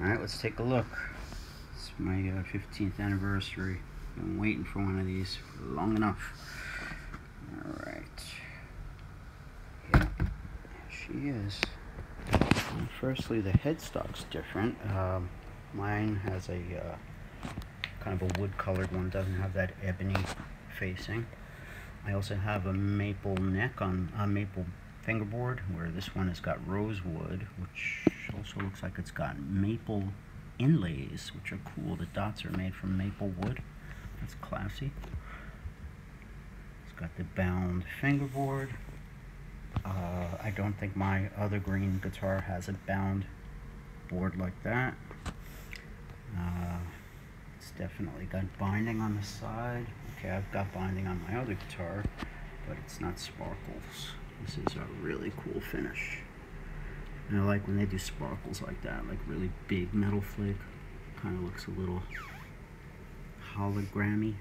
Alright, let's take a look. It's my 15th anniversary. Been waiting for one of these for long enough. Alright. Yeah, there she is. And firstly, the headstock's different. Mine has a kind of a wood colored one, doesn't have that ebony facing. I also have a maple neck on a maple fingerboard, where this one has got rosewood, which also looks like it's got maple inlays, which are cool. The dots are made from maple wood. That's classy. It's got the bound fingerboard. I don't think my other green guitar has a bound board like that. It's definitely got binding on the side. Okay, I've got binding on my other guitar, but it's not sparkles. This is a really cool finish. And I like when they do sparkles like that, like really big metal flake. Kind of looks a little hologrammy.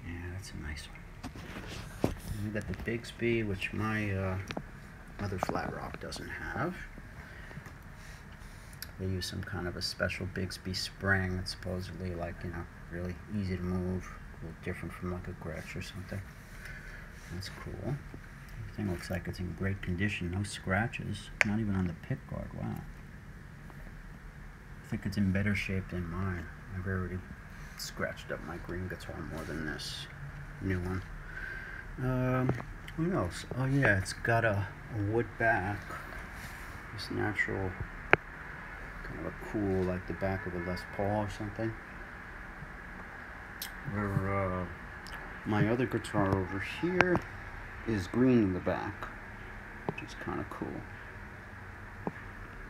Yeah, that's a nice one. And we got the Bigsby, which my other Flatroc doesn't have. They use some kind of a special Bigsby spring that's supposedly, like, you know, really easy to move. A little different from like a Gretsch or something. That's cool. Everything looks like it's in great condition. No scratches. Not even on the pick guard. Wow. I think it's in better shape than mine. I've already scratched up my green guitar more than this new one. What else? Oh yeah, it's got a wood back. This natural, kind of a cool, like the back of a Les Paul or something. Where my other guitar over here is green in the back, which is kind of cool.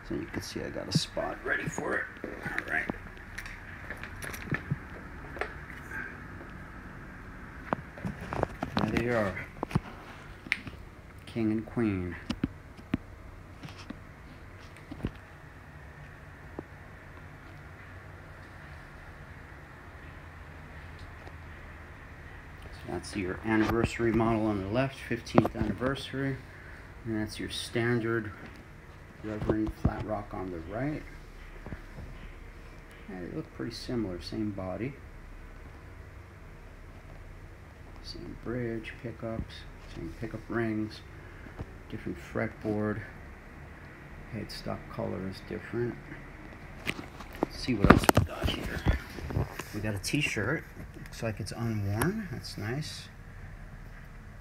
So you can see I got a spot ready for it. Alright. There they are. King and Queen. That's your anniversary model on the left, 15th anniversary. And that's your standard Reverend Flatroc on the right. Yeah, they look pretty similar, same body. Same bridge, pickups, same pickup rings, different fretboard. Headstock color is different. Let's see what else we got here. We got a t-shirt. Looks like it's unworn. That's nice.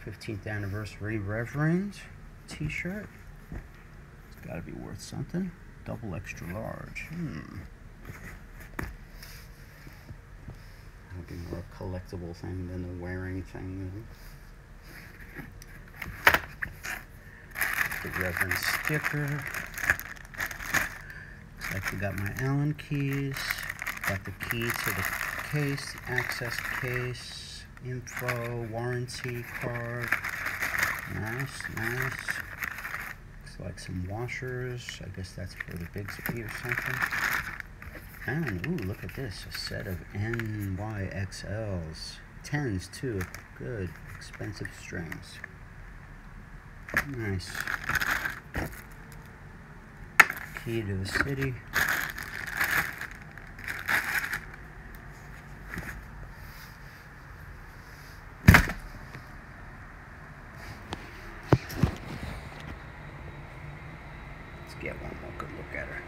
15th anniversary Reverend t-shirt. It's got to be worth something. Double extra large. That'll be more a collectible thing than a wearing thing. The Reverend sticker. Looks like we got my Allen keys. Got the key to the case, the access case, info, warranty card. Nice, nice. Looks like some washers. I guess that's for the Bigsby or something. And, ooh, look at this. A set of NYXLs. 10s, too. Good. Expensive strings. Nice. Key to the city. Let's get one more good look at her.